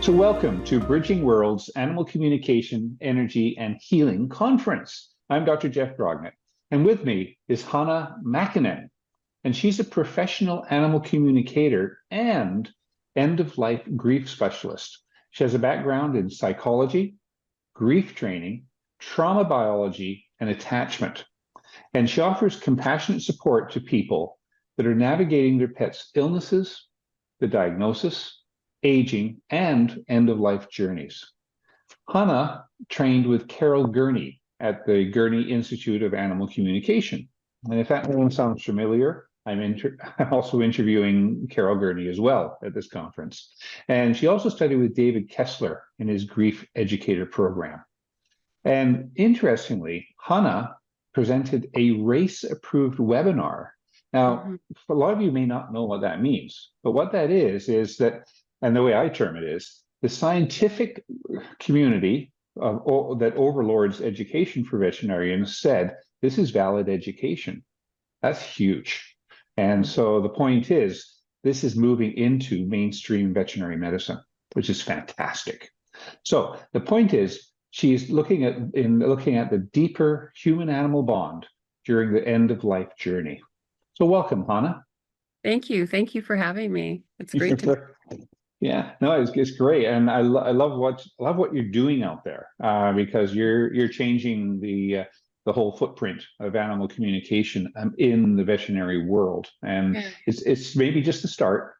So, welcome to Bridging Worlds Animal Communication, Energy, and Healing Conference. I'm Dr. Jeff Brognet, and with me is Hana Makinen, and she's a professional animal communicator and end-of-life grief specialist. She has a background in psychology, grief training, trauma biology, and attachment, and she offers compassionate support to people that are navigating their pets' illnesses, the diagnosis, aging, and end-of-life journeys. Hana trained with Carol Gurney at the Gurney Institute of Animal Communication. And if that name sounds familiar, I'm also interviewing Carol Gurney as well at this conference. And she also studied with David Kessler in his Grief Educator program. And interestingly, Hana presented a race-approved webinar. Now, a lot of you may not know what that means, but what that is that, and the way I term it is, the scientific community that overlords education for veterinarians said, this is valid education. That's huge. And so the point is, this is moving into mainstream veterinary medicine, which is fantastic. So the point is, she's looking at the deeper human-animal bond during the end-of-life journey. So welcome, Hana. Thank you. Thank you for having me. It's great to. Yeah, no, it's great, and I love what you're doing out there because you're changing the whole footprint of animal communication in the veterinary world, and it's maybe just the start,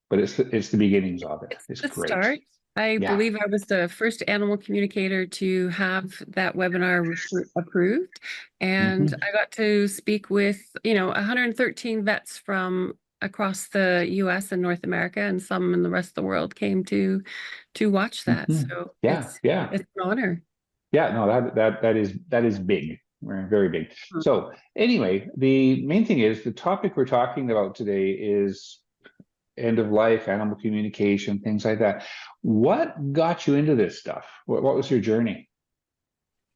but it's the beginnings of it. It's the great start. I believe I was the first animal communicator to have that webinar approved, and I got to speak with 113 vets from across the U.S. and North America, and some in the rest of the world came to watch that. So it's an honor. Yeah, no, that is big. Very big. So anyway, the main thing is the topic we're talking about today is end of life, animal communication, things like that. What got you into this stuff? What was your journey?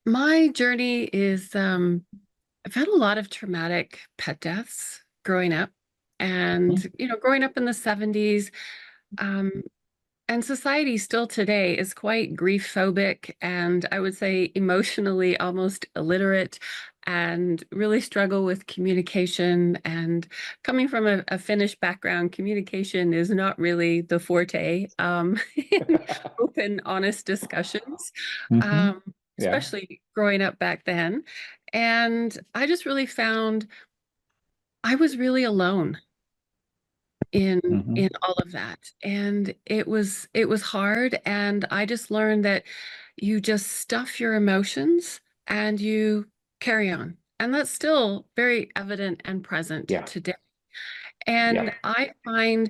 My journey is I've had a lot of traumatic pet deaths growing up. And, growing up in the 70s, and society still today is quite grief phobic, and I would say emotionally almost illiterate, and really struggle with communication. And coming from a Finnish background, communication is not really the forte in open, honest discussions, especially growing up back then. And I just really found I was really alone in all of that, and it was hard, and I just learned that you just stuff your emotions and you carry on, and that's still very evident and present today. And I find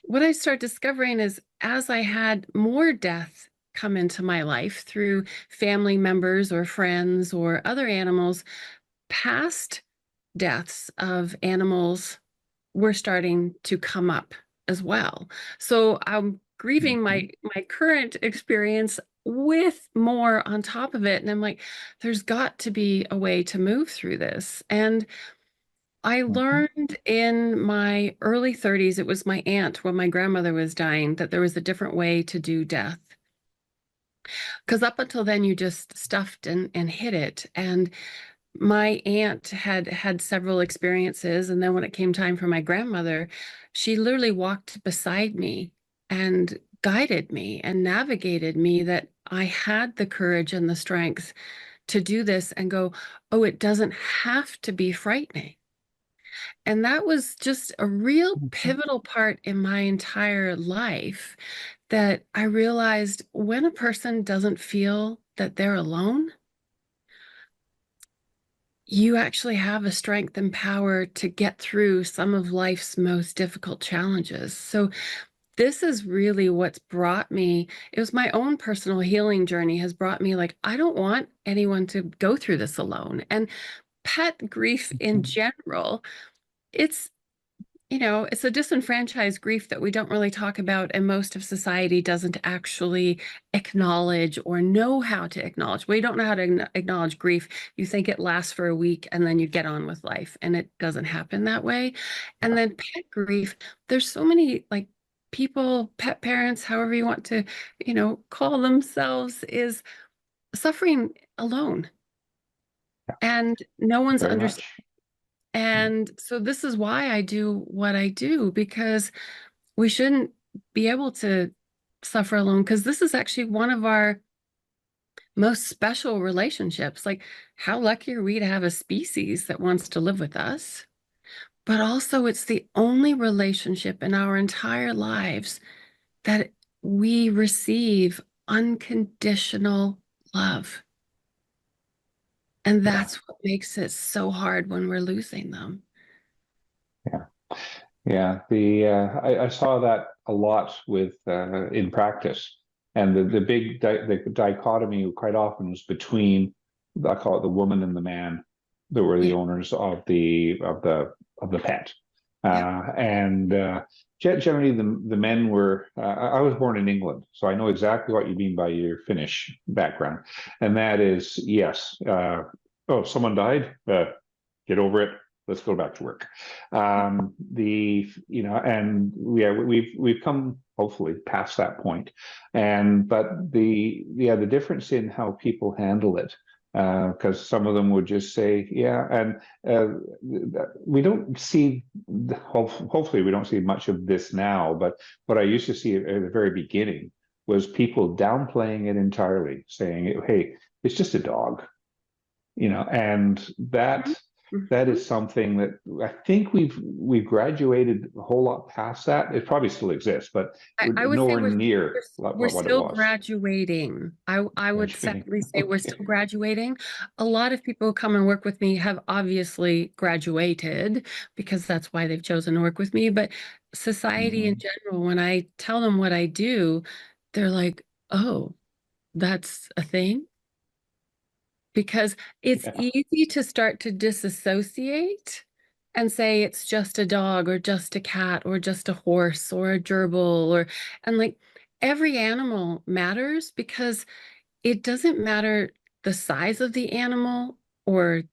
what I start discovering is, as I had more death come into my life through family members or friends or other animals, past deaths of animals were starting to come up as well. So I'm grieving my current experience with more on top of it. And I'm like, there's got to be a way to move through this. And I learned in my early 30s, it was my aunt when my grandmother was dying, that there was a different way to do death. Because up until then, you just stuffed and hid it. And my aunt had several experiences, and then when it came time for my grandmother, she literally walked beside me and guided me and navigated me, that I had the courage and the strength to do this and go, oh, it doesn't have to be frightening. And that was just a real pivotal part in my entire life, that I realized when a person doesn't feel that they're alone, you actually have a strength and power to get through some of life's most difficult challenges. So this is really what's brought me. It was my own personal healing journey has brought me, like, I don't want anyone to go through this alone. And pet grief in general, it's a disenfranchised grief that we don't really talk about, and most of society doesn't actually acknowledge or know how to acknowledge. We don't know how to acknowledge grief. You think it lasts for a week and then you get on with life, and it doesn't happen that way. And then pet grief, there's so many people, pet parents, however you want to, call themselves, is suffering alone. And no one's Very understanding. much. And so this is why I do what I do, because we shouldn't be able to suffer alone, because this is actually one of our most special relationships. Like, how lucky are we to have a species that wants to live with us? But also, it's the only relationship in our entire lives that we receive unconditional love. And Yeah. that's what makes it so hard when we're losing them. Yeah. Yeah, I saw that a lot with in practice, and the big the dichotomy quite often was between, I call it, the woman and the man that were the Yeah. owners of the pet, Yeah. and generally the men were. I was born in England, so I know exactly what you mean by your Finnish background, and that is yes. Oh, someone died. Get over it. Let's go back to work. And we've come hopefully past that point, and but the difference in how people handle it, because some of them would just say, yeah, and we don't see, hopefully we don't see much of this now, but what I used to see at the very beginning was people downplaying it entirely, saying, hey, it's just a dog, and Mhm. that Mhm. is something that I think we've graduated a whole lot past that. It probably still exists, but I we're would say nowhere we're near we're what it still was. graduating. I would Graduating. sadly say we're Okay. still graduating. A lot of people who come and work with me have obviously graduated, because that's why they've chosen to work with me. But society in Mhm. general, when I tell them what I do, they're like, "Oh, that's a thing?" Because it's Yeah. easy to start to disassociate and say it's just a dog or just a cat or just a horse or a gerbil, and like, every animal matters, because it doesn't matter the size of the animal, or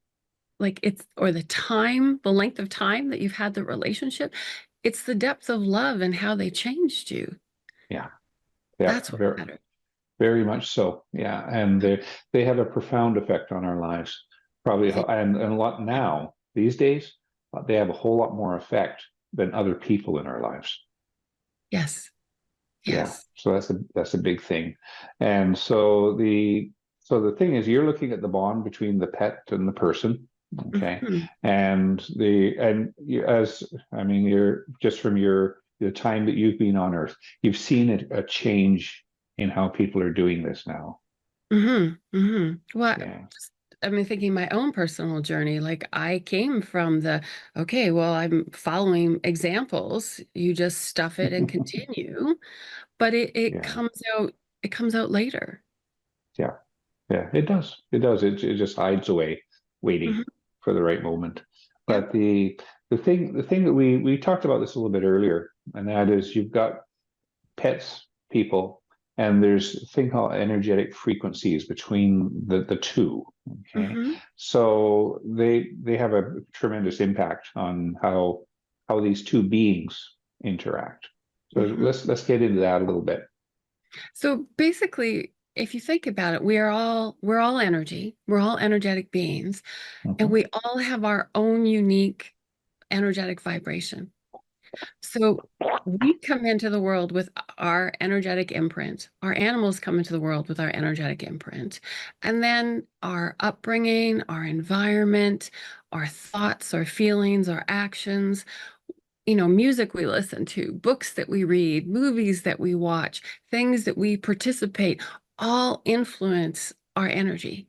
or the length of time that you've had the relationship. It's the depth of love and how they changed you. Yeah. Yeah. That's what Very, matters. very much so. Yeah, and they have a profound effect on our lives. Probably, They- and a lot now these days, they have a whole lot more effect than other people in our lives. Yes, Yeah, yes. so that's a big thing. And so the thing is, you're looking at the bond between the pet and the person, okay? Mhm. And you, as I mean, you're just from the time that you've been on Earth, you've seen a change in how people are doing this now. Well, Yeah, just, I mean, thinking my own personal journey, like, I came from okay, well, I'm following examples. You just stuff it and continue, but yeah, it comes out later. yeah, yeah. It does. It does. It just hides away, waiting Hmm. for the right moment. Yep. But the thing that we talked about this a little bit earlier, and that is you've got pets, people, and there's a thing called energetic frequencies between the two. Okay, Hmm. so they have a tremendous impact on how these two beings interact. So Hmm. let's get into that a little bit. So basically, if you think about it, we're all energy. We're all energetic beings, and Mhm. we all have our own unique energetic vibration. So we come into the world with our energetic imprint. Our animals come into the world with our energetic imprint. And then our upbringing, our environment, our thoughts, our feelings, our actions, music we listen to, books that we read, movies that we watch, things that we participate, all influence our energy.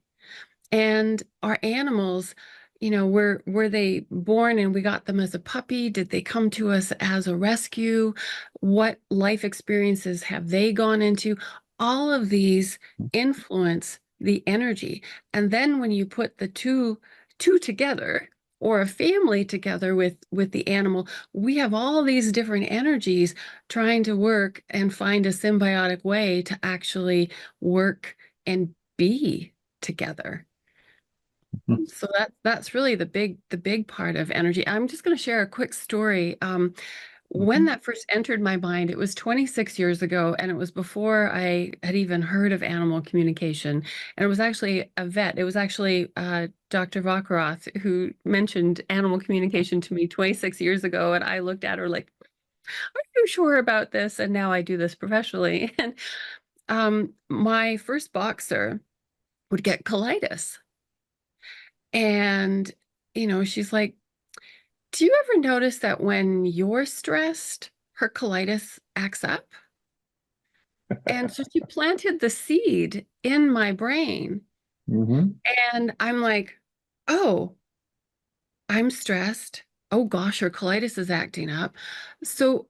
And our animals, were they born and we got them as a puppy? Did they come to us as a rescue? What life experiences have they gone into? All of these influence the energy. And then when you put the two together, or a family together with the animal, we have all these different energies trying to work and find a symbiotic way to actually work and be together. So that's really the big part of energy. I'm just going to share a quick story. When Mhm. that first entered my mind, it was 26 years ago, and it was before I had even heard of animal communication. And it was actually a vet. It was actually Dr. Vakaroth who mentioned animal communication to me 26 years ago. And I looked at her like, are you sure about this? And now I do this professionally. And my first boxer would get colitis. And, she's like, do you ever notice that when you're stressed, her colitis acts up? And so she planted the seed in my brain. Mhm. And I'm like, oh, I'm stressed. Oh gosh, her colitis is acting up. So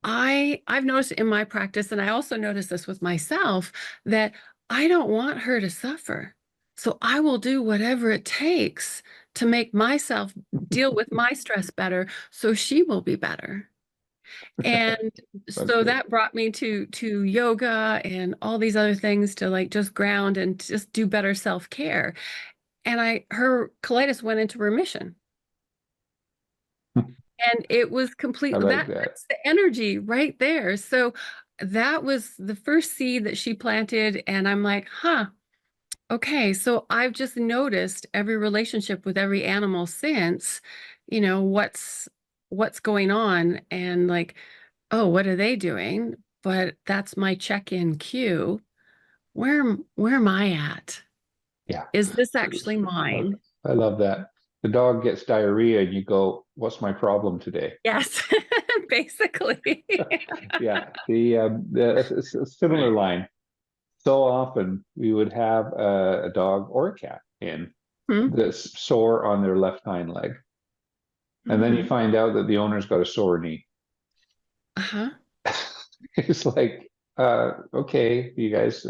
I've noticed in my practice, and I also notice this with myself, that I don't want her to suffer. So I will do whatever it takes to make myself deal with my stress better so she will be better. And That's so good. that brought me to yoga and all these other things to like just ground and just do better self-care. And her colitis went into remission. And it was I complete like that. that's the energy right there. So that was the first seed that she planted. And I'm like, huh, okay. So I've just noticed every relationship with every animal since, what's going on and like, oh, what are they doing? But that's my check-in cue. Where am I at? Yeah. Is this actually mine? I love that. The dog gets diarrhea and you go, "What's my problem today?" Yes, basically. Yeah. It's a similar line. So often we would have a dog or a cat in Hmm. that's sore on their left hind leg. And then you Hmm. find out that the owner's got a sore knee. Uh-huh. It's like, okay, you guys,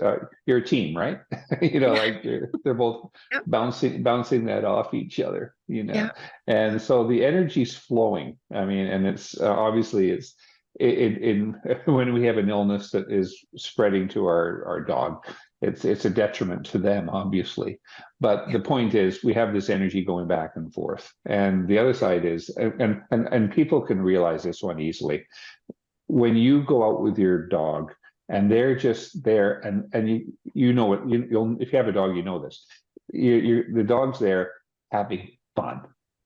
you're a team, right? Yeah. Like they're both Yep. bouncing that off each other, Yeah. and so the energy's flowing. I mean, and it's obviously it's in when we have an illness that is spreading to our dog, it's a detriment to them, obviously. But Yeah. the point is, we have this energy going back and forth, and the other side is, and people can realize this one easily when you go out with your dog and they're just there and you know what you'll if you have a dog you know this the dog's there having fun,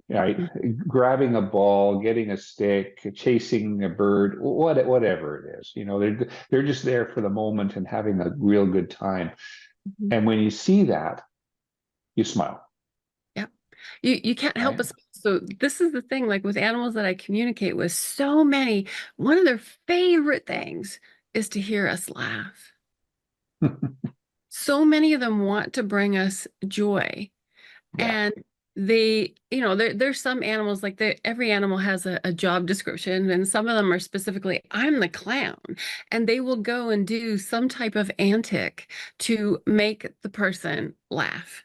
right? Mhm. Grabbing a ball, getting a stick, chasing a bird, whatever it is, they're just there for the moment and having a real good time. Mhm. And when you see that, you smile, Yep. You can't help right? but so this is the thing, like with animals that I communicate with, so many, one of their favorite things is to hear us laugh. So many of them want to bring us joy. Yeah. And there's some animals like every animal has a job description, and some of them are specifically, I'm the clown, and they will go and do some type of antic to make the person laugh.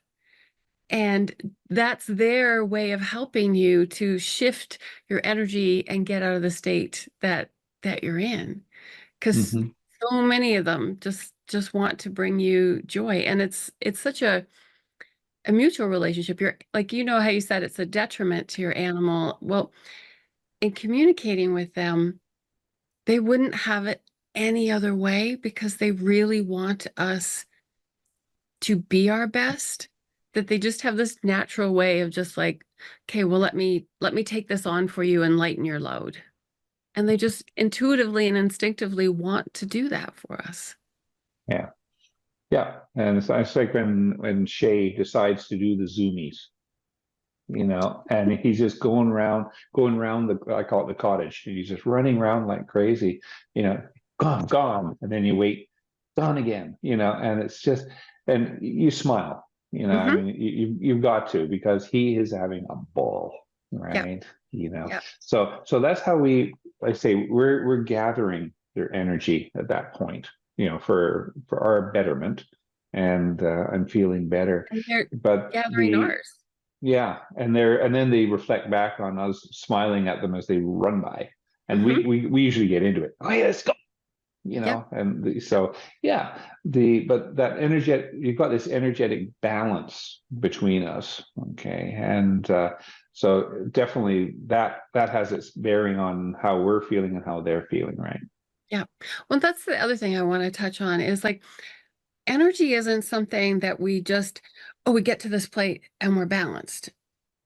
And that's their way of helping you to shift your energy and get out of the state that you're in. Because Hmm. so many of them just want to bring you joy. And it's such a mutual relationship. You're like, how you said it's a detriment to your animal. Well, in communicating with them, they wouldn't have it any other way because they really want us to be our best, that they just have this natural way of just like, okay, well, let me take this on for you and lighten your load. And they just intuitively and instinctively want to do that for us. Yeah. Yeah. And it's like when Shay decides to do the zoomies, and he's just going around I call it the cottage. He's just running around like crazy, you know, gone. And then you wait, gone again, and it's just, and you smile, I Hmm. mean, you've got to, because he is having a ball, Yep. right? Yep. So that's how like I say, we're gathering their energy at that point, for our betterment and feeling better. And they're But gathering ours. yeah, and then they reflect back on us smiling at them as they run by, and we Hmm. we, we usually get into it. Oh yeah, let's go, Yep. and Yep. so yeah, but that energetic, you've got this energetic balance between us, okay, and So definitely that has its bearing on how we're feeling and how they're feeling, right? Yeah. Well, that's the other thing I want to touch on is like energy isn't something that we just, oh, we get to this plate and we're balanced.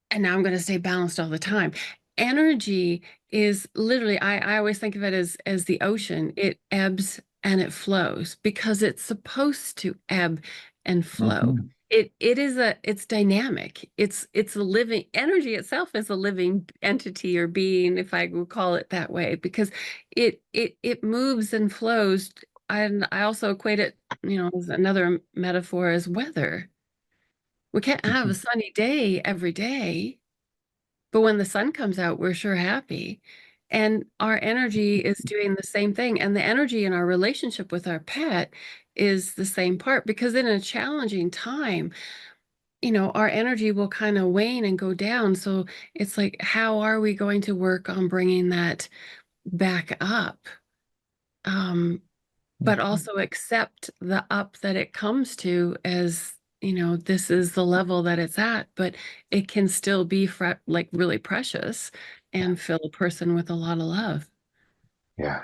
And now I'm going to stay balanced all the time. Energy is literally, I always think of it as the ocean. It ebbs and it flows because it's supposed to ebb and flow. Hmm. It's dynamic. It's a living energy itself is a living entity or being, if I would call it that way, because it moves and flows. And I also equate it, as another metaphor as weather. We can't have a sunny day every day, but when the sun comes out, we're sure happy. And our energy is doing the same thing. And the energy in our relationship with our pet is the same part because in a challenging time, our energy will kind of wane and go down. So it's like, how are we going to work on bringing that back up? But also accept the up that it comes to as, this is the level that it's at, but it can still be like really precious and fill a person with a lot of love. Yeah,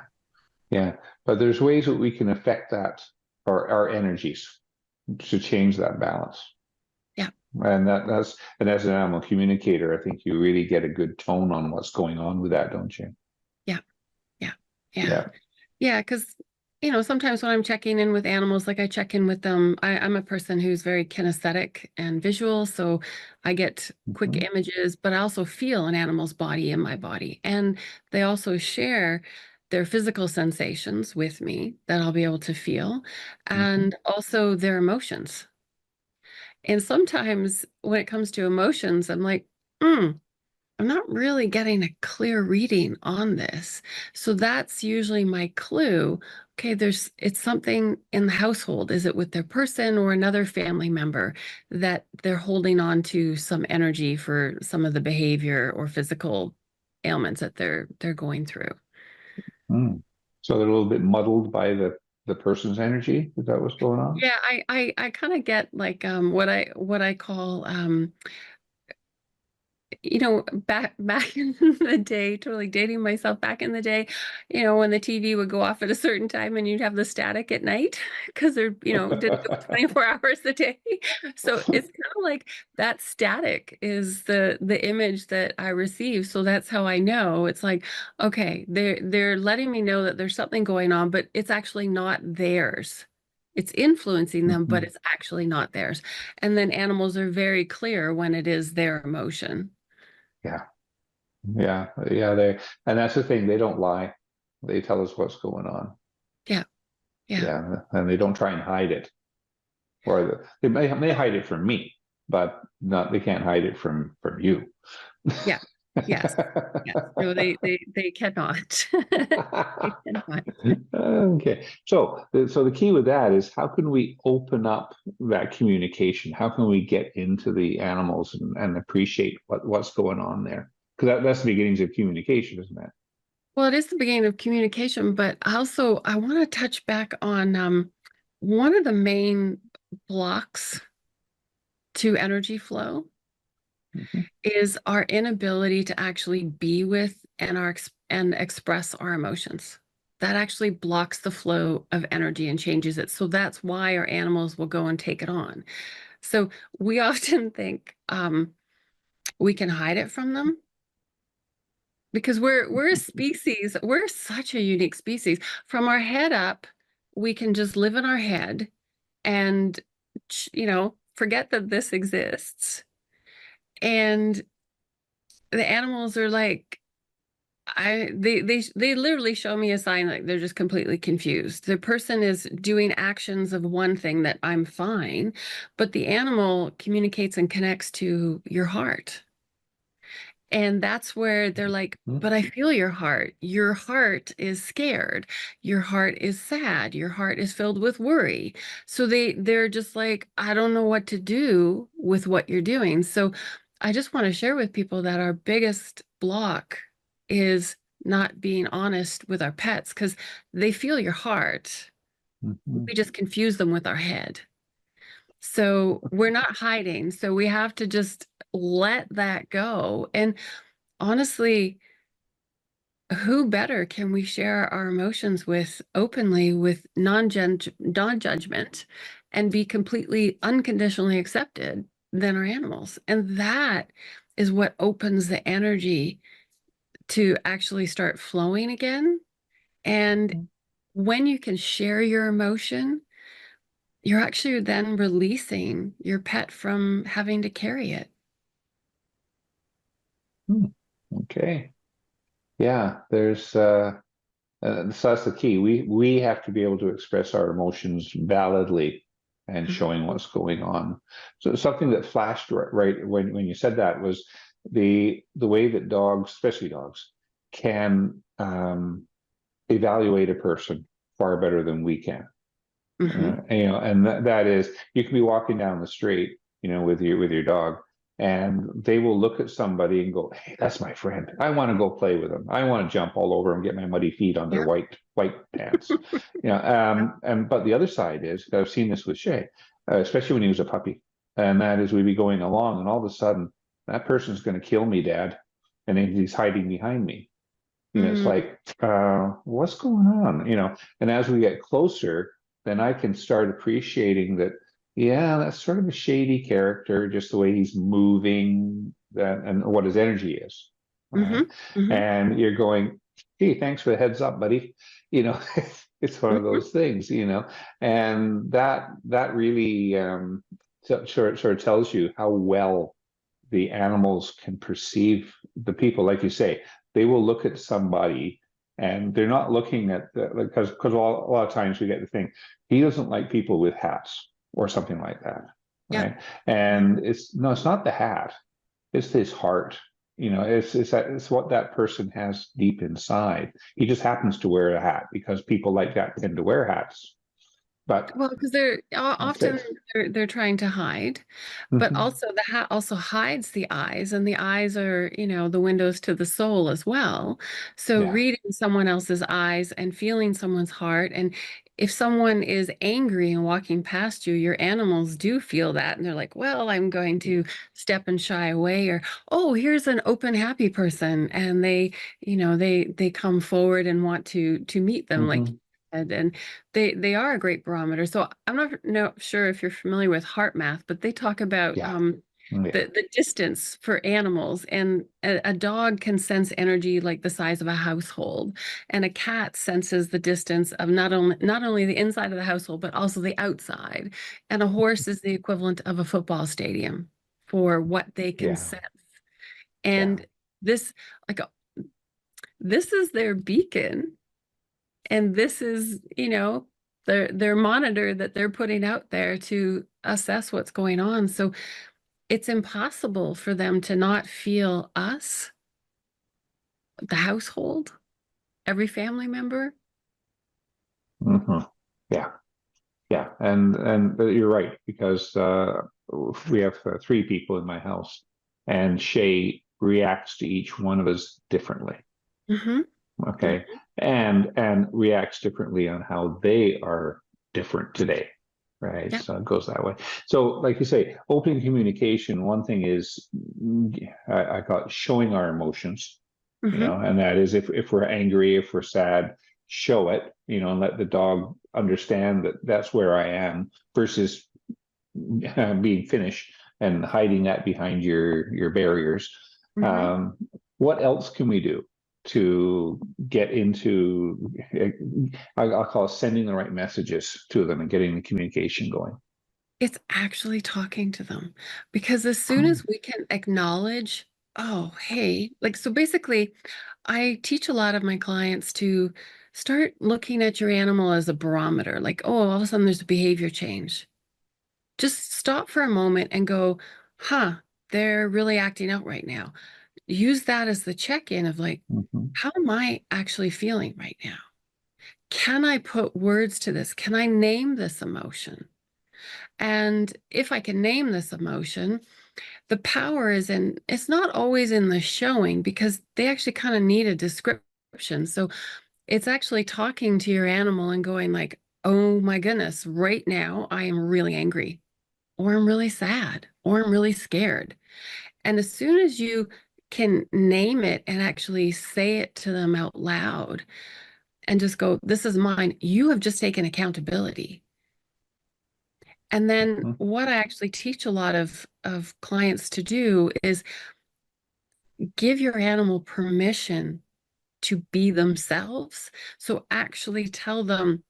yeah. But there's ways that we can affect that, or our energies, to change that balance. Yeah, And and as an animal communicator, I think you really get a good tone on what's going on with that, don't you? yeah, yeah, yeah. Yeah. Yeah, because sometimes when I'm checking in with animals, like I check in with them, I'm a person who's very kinesthetic and visual, so I get quick Hmm. images, but I also feel an animal's body in my body. And they also share their physical sensations with me that I'll be able to feel, Hmm. and also their emotions. And sometimes when it comes to emotions, I'm like, I'm not really getting a clear reading on this. So that's usually my clue. Okay, it's something in the household. Is it with their person or another family member that they're holding on to some energy for some of the behavior or physical ailments that they're going through? Mm. So they're a little bit muddled by the person's energy. Is that what's going on? Yeah, I kind of get like what I call back in the day, totally dating myself back in the day, when the TV would go off at a certain time and you'd have the static at night because they're, didn't go 24 hours a day. So it's kind of like that static is the image that I receive. So that's how I know. It's like, okay, they're letting me know that there's something going on, but it's actually not theirs. It's influencing them, but Mhm. it's actually not theirs. And then animals are very clear when it is their emotion. Yeah, yeah, yeah. And that's the thing. They don't lie. They tell us what's going on. Yeah, yeah, Yeah, and they don't try and hide it, or they may hide it from me, but not they can't hide it from you. yeah, yes, yes. No, they cannot. They cannot. Okay, so the key with that is how can we open up that communication? How can we get into the animals and appreciate what's going on there? Because that's the beginnings of communication, isn't it? Well, it is the beginning of communication, but also I want to touch back on one of the main blocks to energy flow Mhm. is our inability to actually be with and express our emotions. That actually blocks the flow of energy and changes it. So that's why our animals will go and take it on. So we often think we can hide it from them because we're a species. We're such a unique species. From our head up, we can just live in our head and forget that this exists. And the animals are like they literally show me a sign like they're just completely confused. The person is doing actions of one thing that I'm fine, but the animal communicates and connects to your heart. And that's where they're like, Mhm. but I feel your heart. Your heart is scared. Your heart is sad. Your heart is filled with worry. So they're just like, I don't know what to do with what you're doing. So I just want to share with people that our biggest block is not being honest with our pets because they feel your heart. Mhm. We just confuse them with our head. So we're not hiding. So we have to just let that go. And honestly, who better can we share our emotions with openly, with non-judgment, and be completely unconditionally accepted than our animals? And that is what opens the energy to actually start flowing again. And when you can share your emotion, you're actually then releasing your pet from having to carry it. Hmm. Okay. Yeah, there's so that's the key. We have to be able to express our emotions validly and showing what's going on. So something that flashed right when you said that was the way that dogs, especially dogs, can evaluate a person far better than we can. Mm-hmm. And that is, you can be walking down the street, with your dog, and they will look at somebody and go, "Hey, that's my friend. I want to go play with them. I want to jump all over them, get my muddy feet on their Yeah. white pants." And but the other side is, I've seen this with Shay, especially when he was a puppy, and that is, we'd be going along, and all of a sudden, that person's going to kill me, Dad, and then he's hiding behind me. It's Mm-hmm. like, what's going on? And as we get closer, then I can start appreciating that, yeah, that's sort of a shady character, just the way he's moving and what his energy is. All right. Mm-hmm. And you're going, "Hey, thanks for the heads up, buddy." You know, it's one of Mm-hmm. those things. And that really sort of tells you how well the animals can perceive the people. Like you say, they will look at somebody and they're not looking at because a lot of times we get the thing, he doesn't like people with hats or something like that, Yeah. right? And it's not the hat, it's his heart. It's what that person has deep inside. He just happens to wear a hat because people like that tend to wear hats, but Well, because they're that's often it. they're trying to hide, but Hmm. also the hat also hides the eyes, and the eyes are, the windows to the soul as well. So Yeah. reading someone else's eyes and feeling someone's heart, and if someone is angry and walking past you, your animals do feel that, and they're like, "Well, I'm going to step and shy away," or, "Oh, here's an open, happy person," and they come forward and want to meet them, like. Hmm. And they are a great barometer. So I'm not no, sure if you're familiar with heart math, but they talk about Yeah. Yeah. the distance for animals, and a dog can sense energy like the size of a household, and a cat senses the distance of not only the inside of the household but also the outside, and a horse is the equivalent of a football stadium for what they can Yeah. sense. Yeah. And this like this is their beacon, and this is their monitor that they're putting out there to assess what's going on. So it's impossible for them to not feel us, the household, every family member. Hmm. Yeah. Yeah, and you're right, because we have three people in my house, and Shay reacts to each one of us differently. Hmm. Okay, and reacts differently on how they are different today, right? Yeah. So it goes that way. So, like you say, open communication. One thing is, I call it showing our emotions, Hmm. and that is, if we're angry, if we're sad, show it, and let the dog understand that that's where I am, versus being finished and hiding that behind your barriers. Hmm. Um, what else can we do to get into, I'll call it, sending the right messages to them and getting the communication going? It's actually talking to them, because as soon as we can acknowledge, oh, hey, like, so basically, I teach a lot of my clients to start looking at your animal as a barometer. Like, oh, all of a sudden there's a behavior change. Just stop for a moment and go, huh, they're really acting out right now. Use that as the check-in of, like, Mhm. how am I actually feeling right now? Can I put words to this? Can I name this emotion? And if I can name this emotion, the power is in, it's not always in the showing, because they actually kind of need a description. So it's actually talking to your animal and going like, oh my goodness, right now I am really angry, or I'm really sad, or I'm really scared. And as soon as you can name it and actually say it to them out loud and just go, this is mine, you have just taken accountability. And then Mhm. what I actually teach a lot of clients to do is give your animal permission to be themselves. So actually tell them,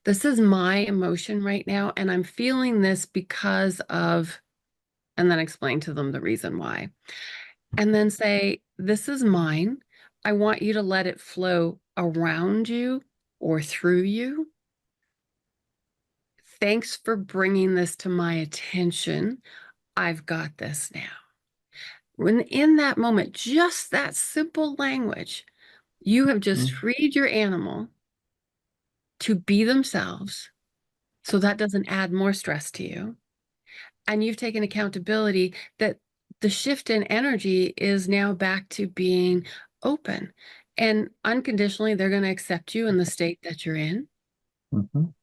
this is my emotion right now, and I'm feeling this because of, and then explain to them the reason why. And then say, this is mine. I want you to let it flow around you or through you. Thanks for bringing this to my attention. I've got this now. When in that moment, just that simple language, you have just Mhm. freed your animal to be themselves. So that doesn't add more stress to you. And you've taken accountability that the shift in energy is now back to being open. And unconditionally, they're going to accept you in the state that you're in. Mhm.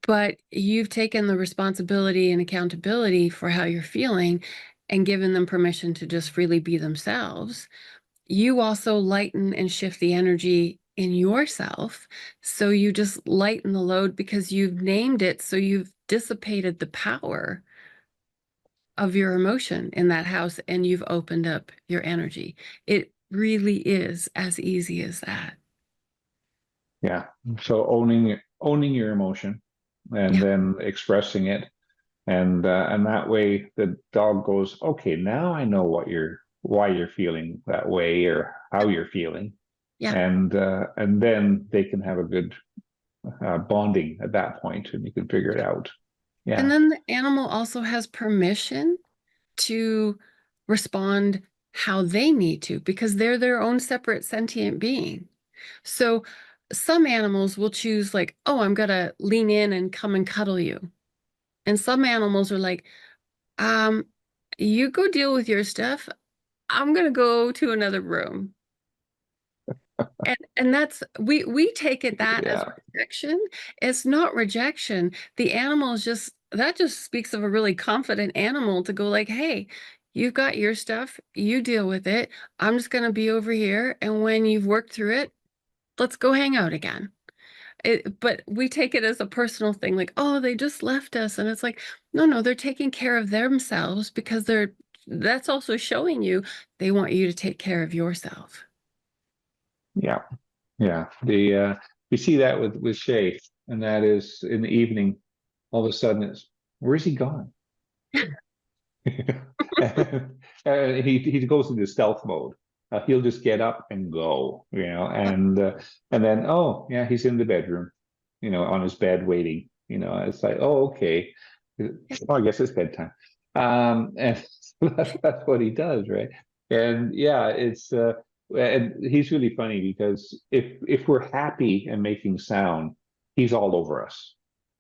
But you've taken the responsibility and accountability for how you're feeling and given them permission to just freely be themselves. You also lighten and shift the energy in yourself. So you just lighten the load because you've named it. So you've dissipated the power of your emotion in that house and you've opened up your energy. It really is as easy as that. Yeah. So owning your emotion and Yeah. then expressing it, and that way the dog goes, okay, now I know why you're feeling that way or how Yep. you're feeling, Yeah. and then they can have a good bonding at that point, and you can figure it out. And Yeah. then the animal also has permission to respond how they need to because they're their own separate sentient being. So some animals will choose like, oh, I'm gonna lean in and come and cuddle you. And some animals are like, um, you go deal with your stuff. I'm gonna go to another room. And that's we take it that as Yeah. rejection. It's not rejection. The animal is just that just speaks of a really confident animal to go like, hey, you've got your stuff, you deal with it. I'm just gonna be over here, and when you've worked through it, let's go hang out again. But we take it as a personal thing, like, oh, they just left us. And it's like, no, no, they're taking care of themselves because that's also showing you they want you to take care of yourself. Yeah. Yeah. The we see that with Shay, and that is in the evening, all of a sudden it's, where's he gone? He goes into stealth mode. He'll just get up and go, and then, oh yeah, he's in the bedroom, on his bed waiting. It's like, oh, okay. Oh, I guess it's bedtime. And that's what he does, right? And yeah, and he's really funny because if we're happy and making sound, he's all over us.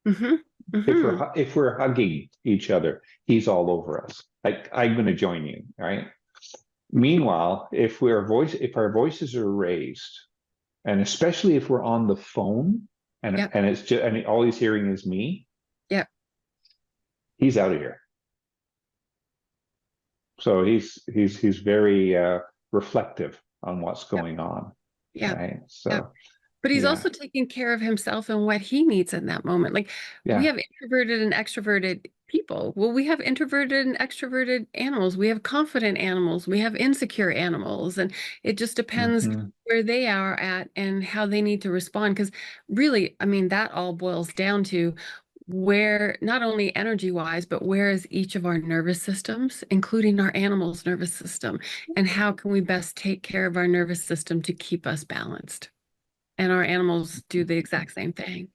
Hmm. If Hmm. we're hugging each other, he's all over us. Like, I'm going to join you, right? Meanwhile, if our voices are raised, and especially if we're on the phone, and Yep. it's just, and all he's hearing is me, Yep. he's out of here. So he's very reflective on what's Yep. going on, Yep. right? Yep. So But he's yeah, also taking care of himself and what he needs in that moment. Like we yeah. have introverted and extroverted people. Well, we have introverted and extroverted animals. We have confident animals. We have insecure animals. And it just depends Hmm. where they are at and how they need to respond. Because really, I mean, that all boils down to where not only energy wise, but where is each of our nervous systems, including our animal's nervous system, and how can we best take care of our nervous system to keep us balanced? And our animals do the exact same thing.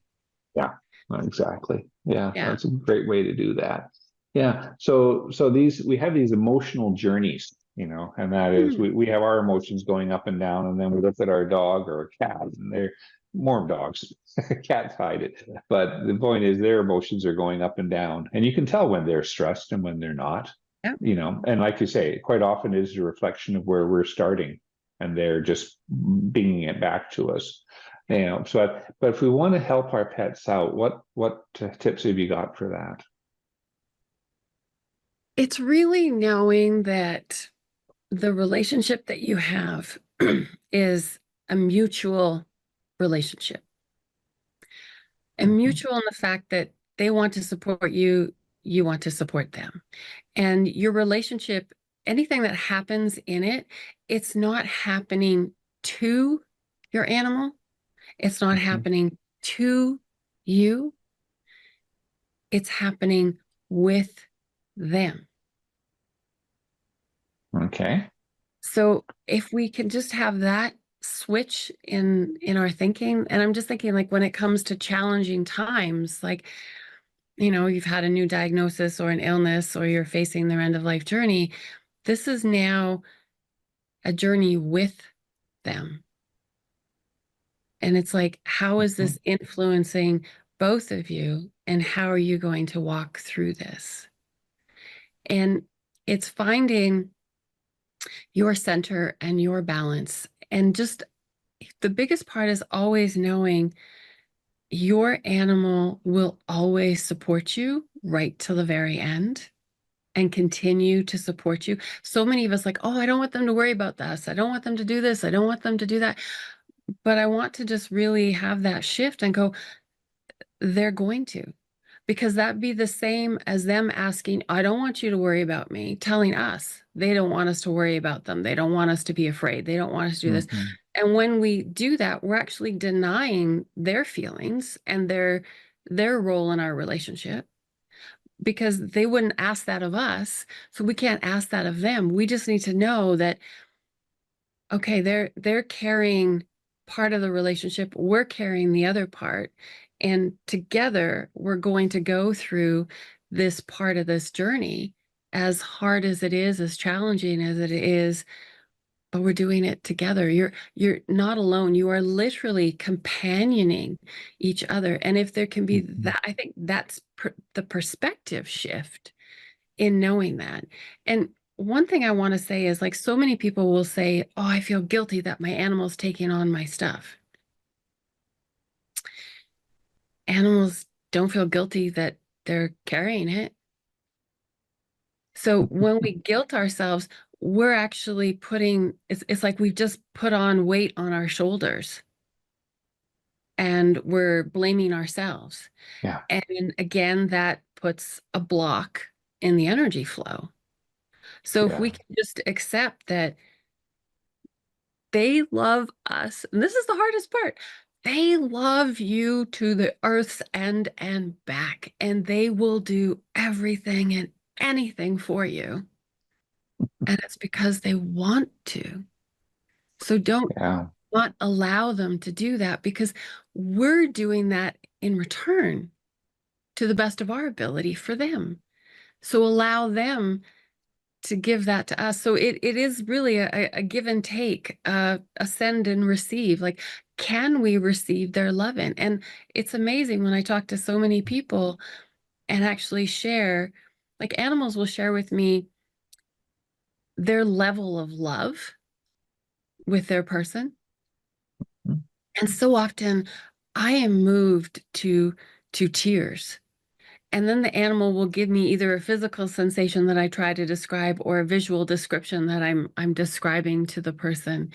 Yeah, exactly. Yeah, Yeah. that's a great way to do that. Yeah. So these we have these emotional journeys, and that is Mhm. we have our emotions going up and down, and then we look at our dog or a cat, and they're more dogs. Cats hide it. But the point is their emotions are going up and down. And you can tell when they're stressed and when they're not, Yep. and like you say, quite often it is a reflection of where we're starting, and they're just bringing it back to us. But if we want to help our pets out, what tips have you got for that? It's really knowing that the relationship that you have is a mutual relationship, and Mhm. mutual in the fact that they want to support you, you want to support them. And your relationship, anything that happens in it, it's not happening to your animal, it's not Mhm. happening to you, it's happening with them. Okay. So if we can just have that switch in our thinking, and I'm just thinking like when it comes to challenging times, like, you've had a new diagnosis or an illness or you're facing their end of life journey, this is now a journey with them. And it's like, how is Mhm. this influencing both of you? And how are you going to walk through this? And it's finding your center and your balance. And just the biggest part is always knowing your animal will always support you right till the very end and continue to support you. So many of us like, oh, I don't want them to worry about this. I don't want them to do this. I don't want them to do that. But I want to just really have that shift and go, they're going to, because that'd be the same as them asking, I don't want you to worry about me, telling us they don't want us to worry about them. They don't want us to be afraid. They don't want us to do this. Mhm. And when we do that, we're actually denying their feelings and their role in our relationship because they wouldn't ask that of us. So we can't ask that of them. We just need to know that okay, they're carrying part of the relationship, we're carrying the other part, and together we're going to go through this part of this journey, as hard as it is, as challenging as it is, but we're doing it together. You're not alone. You are literally companioning each other. And if there can be Mhm. that, I think that's the perspective shift in knowing that. And one thing I want to say is like so many people will say, oh, I feel guilty that my animal's taking on my stuff. Animals don't feel guilty that they're carrying it. So when we guilt ourselves, we're actually it's like we've just put on weight on our shoulders and we're blaming ourselves. Yeah. And again, that puts a block in the energy flow. So if we Yeah. can just accept that they love us. And this is the hardest part. They love you to the earth's end and back, and they will do everything and anything for you. And it's because they want to. So don't Yeah. not allow them to do that because we're doing that in return to the best of our ability for them. So allow them to give that to us. So it is really a give and take, a send and receive. Like, can we receive their love in? And it's amazing when I talk to so many people and actually share, like animals will share with me their level of love with their person. Mhm. And so often I am moved to tears. And then the animal will give me either a physical sensation that I try to describe or a visual description that I'm describing to the person.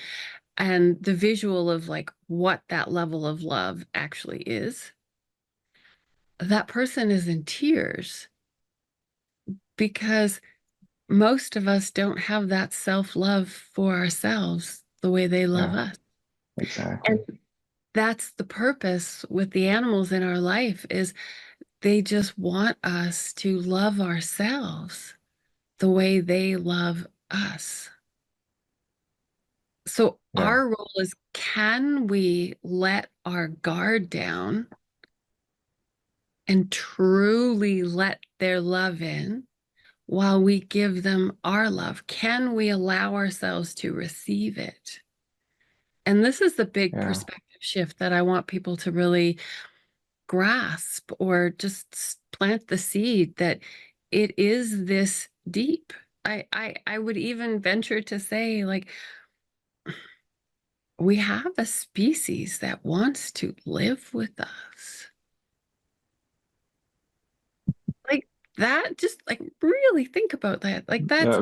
And the visual of like what that level of love actually is. That person is in tears because most of us don't have that self-love for ourselves the way they love Yeah. us. And Exactly. that's the purpose with the animals in our life is they just want us to love ourselves the way they love us. So Yeah. our role is, can we let our guard down and truly let their love in while we give them our love? Can we allow ourselves to receive it? And this is the big Yeah. perspective shift that I want people to really grasp or just plant the seed that it is this deep. I would even venture to say, like, we have a species that wants to live with us. Like, That just like really think about that. Like that's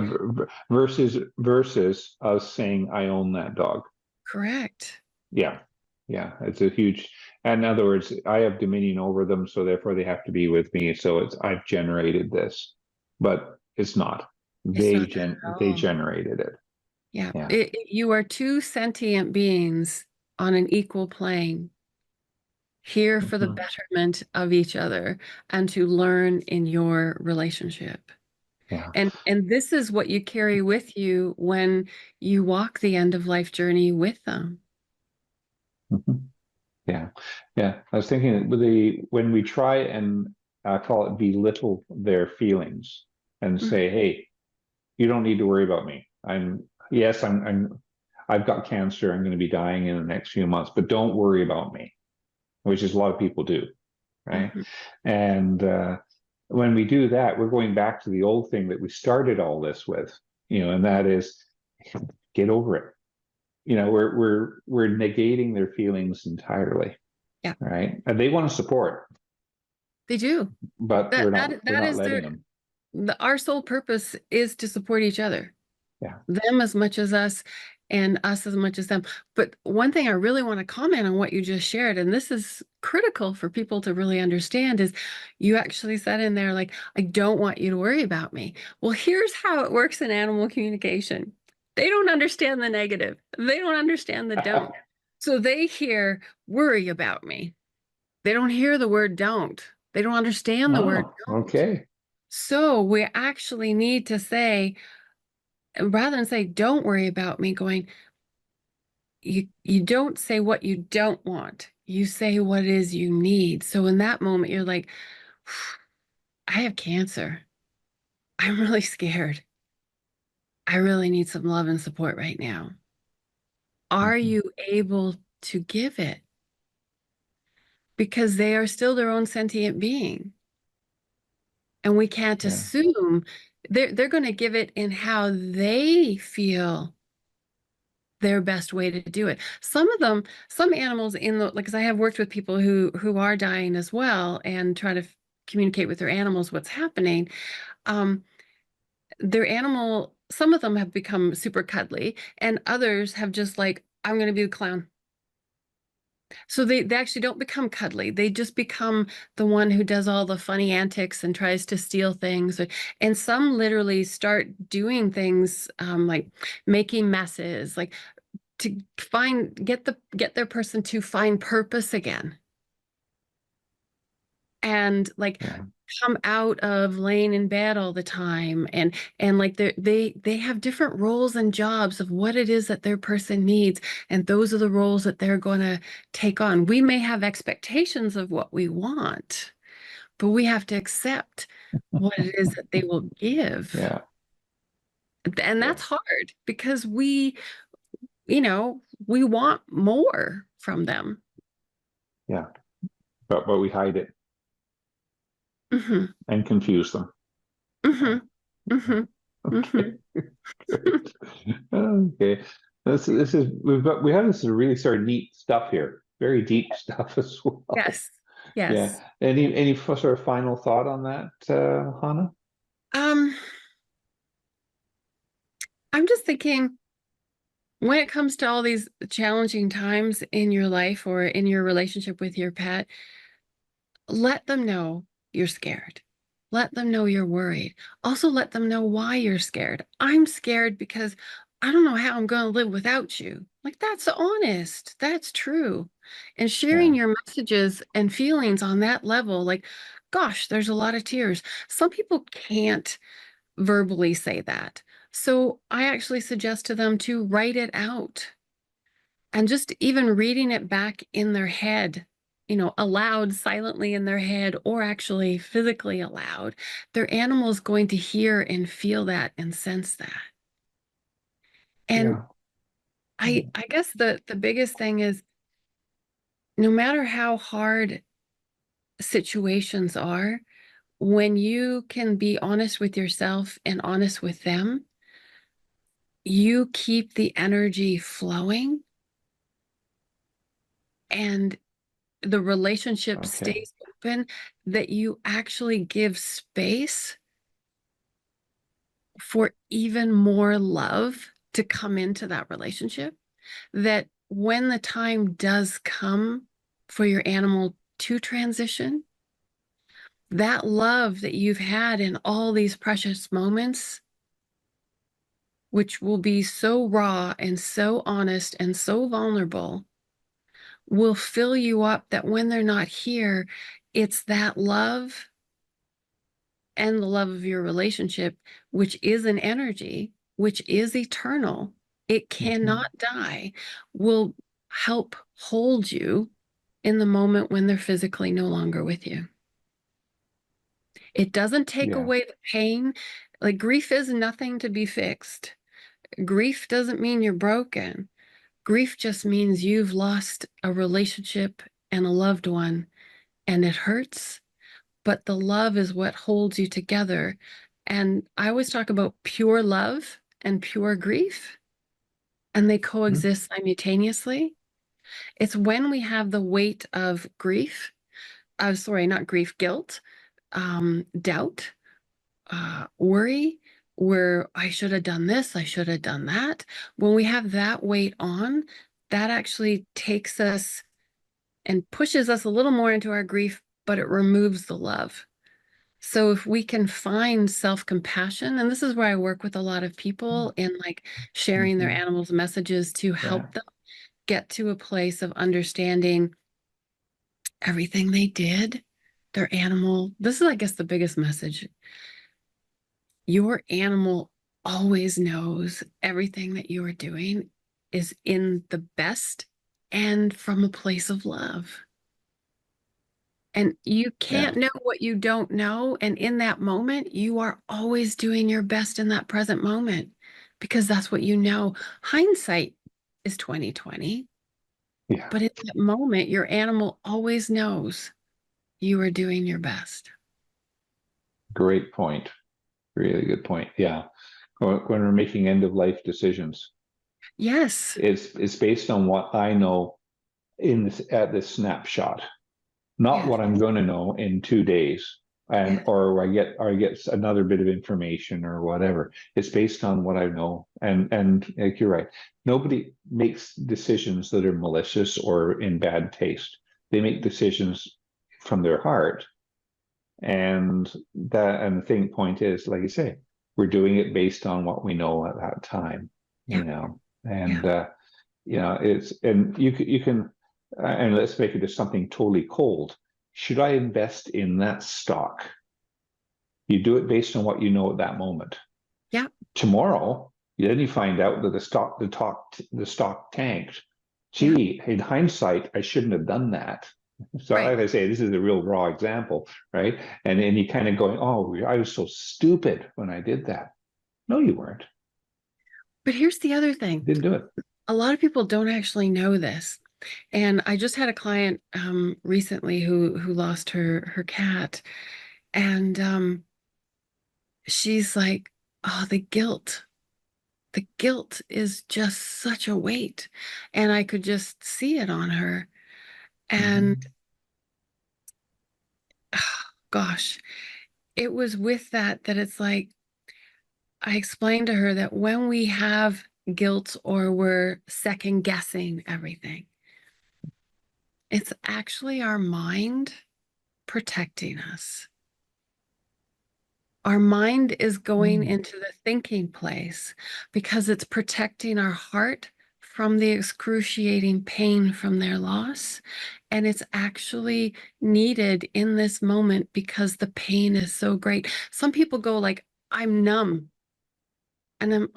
Versus us saying, I own that dog. correct. Yeah. Yeah. It's a huge, in other words, I have dominion over them, so therefore they have to be with me. So it's I've generated this, but it's not. It's not that at They all. generated it. Yeah. Yeah. You are two sentient beings on an equal plane, here for the Mhm. betterment of each other and to learn in your relationship. Yeah. And this is what you carry with you when you walk the end of life journey with them. Mhm. Yeah. Yeah. I was thinking with when we try and call it belittle their feelings and Mhm. say, hey, you don't need to worry about me. Yes, I've got cancer. I'm going to be dying in the next few months, but don't worry about me, which is a lot of people do, right? Mhm. And when we do that, we're going back to the old thing that we started all this with, and that is get over it. We're negating their feelings entirely, Yeah, right? And they want to support, they do. but we're That not is letting them. our sole purpose is to support each other, Yeah. them as much as us and us as much as them. But one thing I really want to comment on what you just shared, and this is critical for people to really understand, is you actually said in there, like, I don't want you to worry about me. Well, here's how it works in animal communication. They don't understand the negative. They don't understand the don't. So they hear worry about me. They don't hear the word don't. They don't understand the word Oh, don't. okay. So we actually need to say, rather than say, don't worry about me, going, you don't say what you don't want. You say what it is you need. So in that moment, you're like, I have cancer. I'm really scared. I really need some love and support right now. Are Mhm. you able to give it? Because they are still their own sentient being. And we can't Yeah. assume they're going to give it in how they feel their best way to do it. Some of them, some animals in the, like, because I have worked with people who are dying as well and try to communicate with their animals what's happening. Um, their animal, some of them have become super cuddly, and others have just like, I'm going to be the clown. So they actually don't become cuddly. They just become the one who does all the funny antics and tries to steal things. And some literally start doing things like making messes, like to get their person to find purpose again, and like Yeah. come out of laying in bed all the time, and like they have different roles and jobs of what it is that their person needs, and those are the roles that they're going to take on. We may have expectations of what we want, but we have to accept what it is that they will give. Yeah. And Yeah. that's hard because we want more from them. Yeah. But we hide it Hmm. and confuse them. Hmm. Hmm. Okay. Hmm. Good. Okay. We have this really sort of neat stuff here. Very deep stuff as well. Yes. Yeah. Yes. Any sort of final thought on that, Hannah? Um, I'm just thinking when it comes to all these challenging times in your life or in your relationship with your pet, let them know you're scared. Let them know you're worried. Also, let them know why you're scared. I'm scared because I don't know how I'm going to live without you. Like, that's honest. That's true. And sharing Yeah. your messages and feelings on that level, like, gosh, there's a lot of tears. Some people can't verbally say that. So I actually suggest to them to write it out, and just even reading it back in their head, aloud, silently in their head, or actually physically aloud. Their animal is going to hear and feel that and sense that. And Yeah. I guess the biggest thing is, no matter how hard situations are, when you can be honest with yourself and honest with them, you keep the energy flowing, and the relationship Okay. stays open, that you actually give space for even more love to come into that relationship, that when the time does come for your animal to transition, that love that you've had in all these precious moments, which will be so raw and so honest and so vulnerable, will fill you up, that when they're not here, it's that love and the love of your relationship, which is an energy, which is eternal, it cannot die, will help hold you in the moment when they're physically no longer with you. It doesn't take Yeah. away the pain. Like, grief is nothing to be fixed. Grief doesn't mean you're broken. Grief just means you've lost a relationship and a loved one, and it hurts, but the love is what holds you together. And I always talk about pure love and pure grief, and they Mhm. coexist simultaneously. It's when we have the weight of grief, sorry, not grief, guilt, doubt, worry, where I should have done this, I should have done that. When we have that weight on, that actually takes us and pushes us a little more into our grief, but it removes the love. So if we can find self-compassion, and this is where I work with a lot of people in like sharing their Mhm. animals' messages to Yeah. help them get to a place of understanding everything they did, their animal. This is, I guess, the biggest message. Your animal always knows everything that you are doing is in the best and from a place of love. And you Yeah. can't know what you don't know. And in that moment, you are always doing your best in that present moment, because that's what you know. Hindsight is 2020, Yeah. but in that moment, your animal always knows you are doing your best. Great point. Really good point. Yeah. When we're making end of life decisions, Yes. it's based on what I know in this at this snapshot, not Yes. what I'm going to know in 2 days, and Yes. or I get another bit of information or whatever. It's based on what I know, and like you're right. Nobody makes decisions that are malicious or in bad taste. They make decisions from their heart, and the thing point is, like you say, we're doing it based on what we know at that time, Yeah. Yeah. and it's and you can and let's make it just something totally cold. Should I invest in that stock? You do it based on what you know at that moment. Yeah. Tomorrow, then you find out that the stock tanked. Yeah. Gee, in hindsight, I shouldn't have done that. So, Right. like I say, this is a real raw example, right? And then you kind of going, "Oh, I was so stupid when I did that." No, you weren't. But here's the other thing. You didn't do it. A lot of people don't actually know this. And I just had a client recently who lost her cat, and she's like, "Oh, the guilt. The guilt is just such a weight." And I could just see it on her. And Mm-hmm. gosh, it was with that it's like, I explained to her that when we have guilt or we're second guessing everything, it's actually our mind protecting us. Our mind is going into the thinking place because it's protecting our heart from the excruciating pain from their loss. And it's actually needed in this moment because the pain is so great. Some people go like, "I'm numb." And then,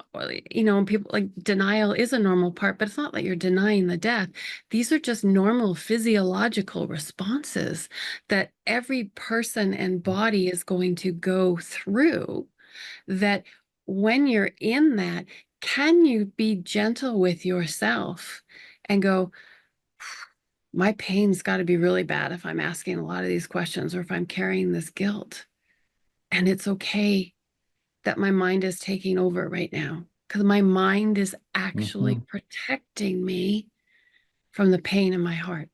people like, denial is a normal part, but it's not like you're denying the death. These are just normal physiological responses that every person and body is going to go through. That when you're in that, can you be gentle with yourself and go, "My pain's got to be really bad if I'm asking a lot of these questions or if I'm carrying this guilt. And it's okay that my mind is taking over right now, because my mind is actually Mm-hmm. protecting me from the pain in my heart."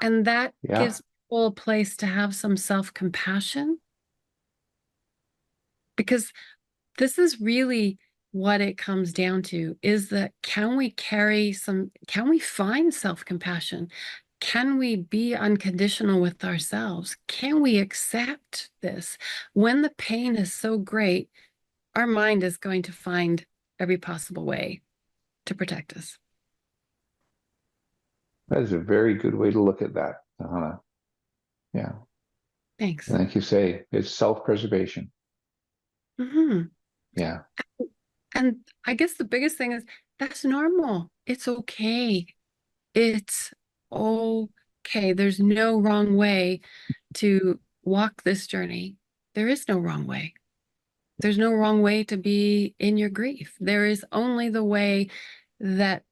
And that Yeah. gives people a place to have some self-compassion, because this is really what it comes down to, is that can we find self-compassion? Can we be unconditional with ourselves? Can we accept this? When the pain is so great, our mind is going to find every possible way to protect us. That is a very good way to look at that, Hana. Yeah. Thanks. Like you say, it's self-preservation. Hmm. Yeah. And I guess the biggest thing is that's normal. It's okay. It's okay. There's no wrong way to walk this journey. There is no wrong way. There's no wrong way to be in your grief. There is only the way that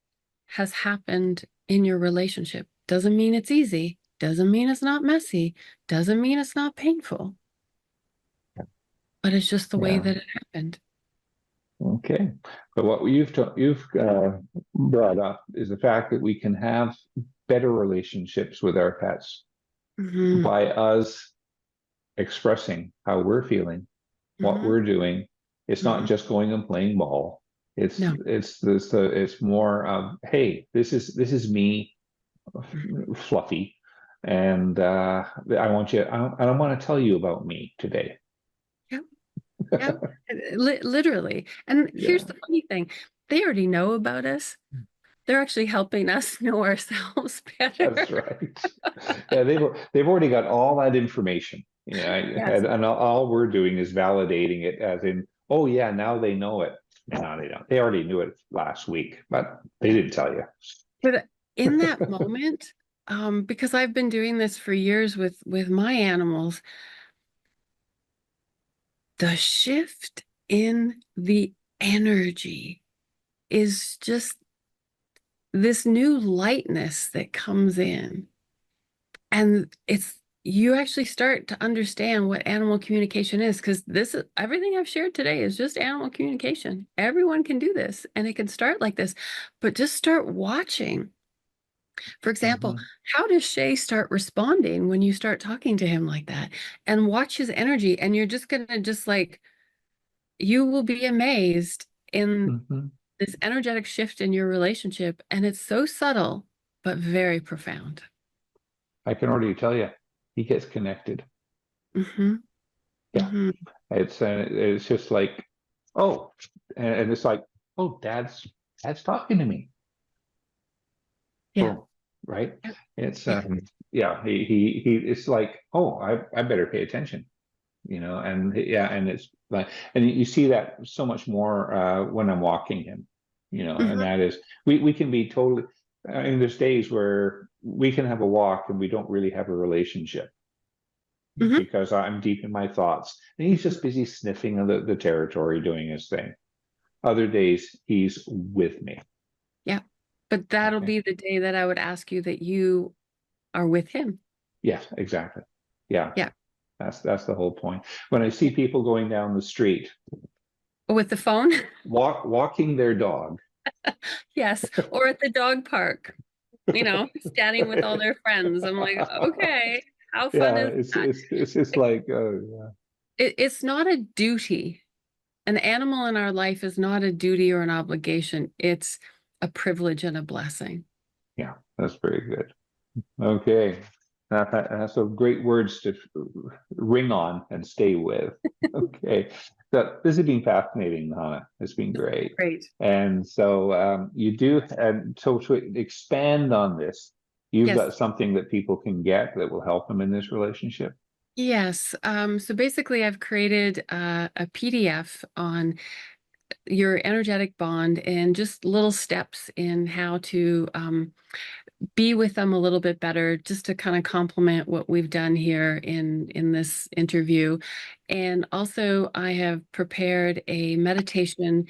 has happened in your relationship. Doesn't mean it's easy. Doesn't mean it's not messy. Doesn't mean it's not painful. But it's just the way Yeah. that it happened. Okay. But what you've brought up is the fact that we can have better relationships with our pets Hmm. by us expressing how we're feeling, what Hmm. we're doing. It's not Hmm. just going and playing ball. No. It's more of, hey, this is me, Mhm. Fluffy, and I want to tell you about me today. Yep. Yep. Literally. And here's Yeah. the funny thing. They already know about us. They're actually helping us know ourselves That's better. right. Yeah, they've already got all that information. Yeah, Yes. and all we're doing is validating it as in, oh yeah, now they know it. No, they don't. They already knew it last week, but they Yeah. didn't tell you. But in that moment, because I've been doing this for years with my animals, the shift in the energy is just this new lightness that comes in. And you actually start to understand what animal communication is, because this is everything I've shared today is just animal communication. Everyone can do this, and it can start like this, but just start watching. For example, Mhm. how does Shay start responding when you start talking to him like that? And watch his energy, and you're just gonna just like you will be amazed in Mhm. this energetic shift in your relationship, and it's so subtle but very profound. I can already tell you, he gets connected. Hmm. Yeah, Hmm. it's just like, oh, and it's like, oh, dad's talking to me. Yeah. Boom, right? Yep. It's Yeah. yeah, he it's like, oh, I better pay attention, and yeah, and it's like, and you see that so much more when I'm walking him, and Hmm. that is, we can be totally, I mean, there's days where we can have a walk and we don't really have a relationship Hmm. because I'm deep in my thoughts and he's just busy sniffing the territory doing his thing. Other days he's with me. Yeah. But that'll Okay. be the day that I would ask you that you are with him. Yes, exactly. Yeah. Yeah. That's the whole point. When I see Yeah. people going down the street, With the phone? walking their dog. Yes. Or at the dog park, standing with all their friends. I'm like, okay, how fun Yeah, is that? it's just like, oh It's not a duty. An animal in our life is not a duty or an obligation. It's a privilege and a blessing. yeah, that's very good. Okay, that's some great words to ring on and stay with. Okay, so this has been fascinating, Hannah. It's been great. Great. And so and so to expand on this, you've Yes. got something that people can get that will help them in this relationship. Yes. So basically, I've created a PDF on your energetic bond and just little steps in how to be with them a little bit better, just to kind of complement what we've done here in this interview. And also, I have prepared a meditation,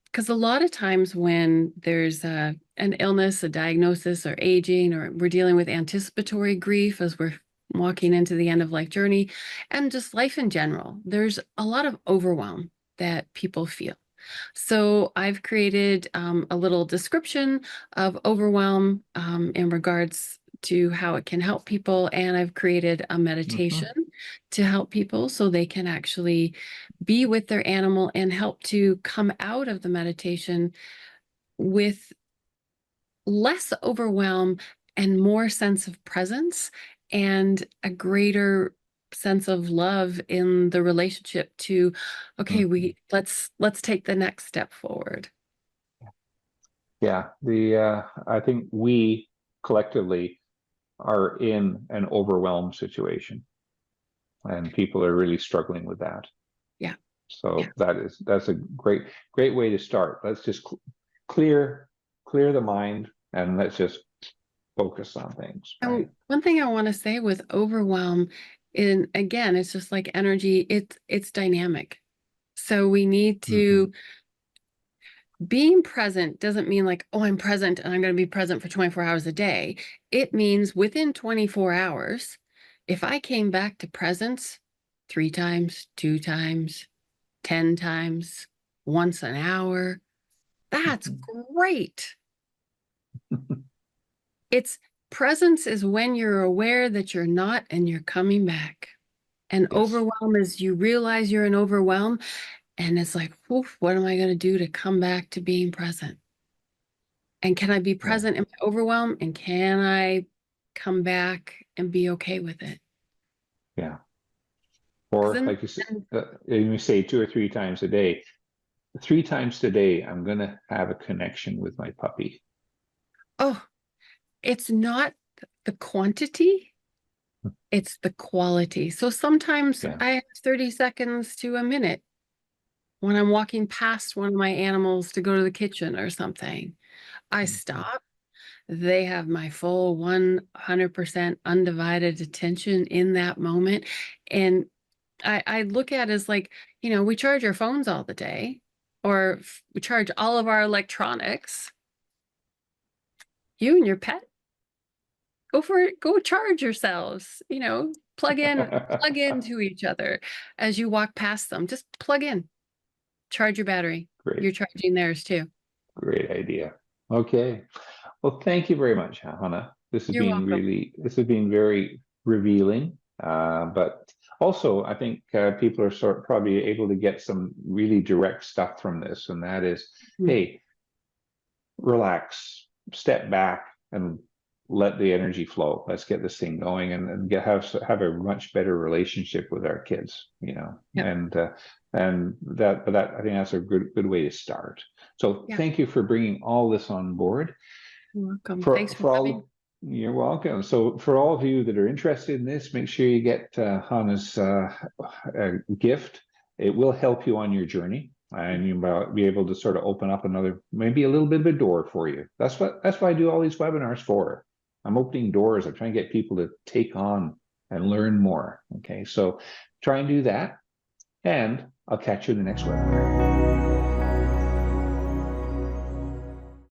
because a lot of times when there's an illness, a diagnosis, or aging, or we're dealing with anticipatory grief as we're walking into the end of life journey, and just life in general, there's a lot of overwhelm that people feel. So I've created a little description of overwhelm in regards to how it can help people. And I've created a meditation to help people so they can actually be with their animal and help to come out of the meditation with less overwhelm and more sense of presence and a greater sense of love in the relationship to, okay, let's take the next step forward. Yeah, I think we collectively are in an overwhelmed situation, and people are really struggling with that. Yeah. So that's a great way to start. Let's just clear the mind, and let's just focus on things. Right? And one thing I want to say with overwhelm, and again, it's just like energy, it's dynamic. So we need to being present doesn't mean like, oh, I'm present and I'm going to be present for 24 hours a day. It means within 24 hours, if I came back to presence 3 times, 2 times, 10 times, once an hour, that's great. It's presence is when you're aware that you're not and you're coming back. And overwhelm is you realize you're in overwhelm and it's like, oof, what am I going to do to come back to being present? And can I be present in my overwhelm? And can I come back and be okay with it? Yeah. Or like you say 2 or 3 times a day. 3 times today, I'm going to have a connection with my puppy. Oh, it's not the quantity, it's the quality. So sometimes I have 30 seconds to a minute when I'm walking past one of my animals to go to the kitchen or something. I stop. They have my full 100% undivided attention in that moment. And I look at it as like, we charge our phones all the day, or we charge all of our electronics. You and your pet, go for it, go charge yourselves, plug into each other as you walk past them. Just plug in, charge your battery. Great. You're charging theirs too. Great idea. Okay. Well, thank you very much, Hana. This has been very revealing. But also, I think people are probably able to get some really direct stuff from this, and that is, hey, relax, step back, and let the energy flow. Let's get this thing going, and have a much better relationship with our kids. And that I think that's a good way to start. So thank you for bringing all this on board. You're welcome. Thanks for coming. You're welcome. So for all of you that are interested in this, make sure you get Hana's gift. It will help you on your journey, and you'll be able to sort of open up maybe a little bit of a door for you. That's why I do all these webinars for. I'm opening doors. I'm trying to get people to take on and learn more. Okay, so try and do that, and I'll catch you in the next webinar.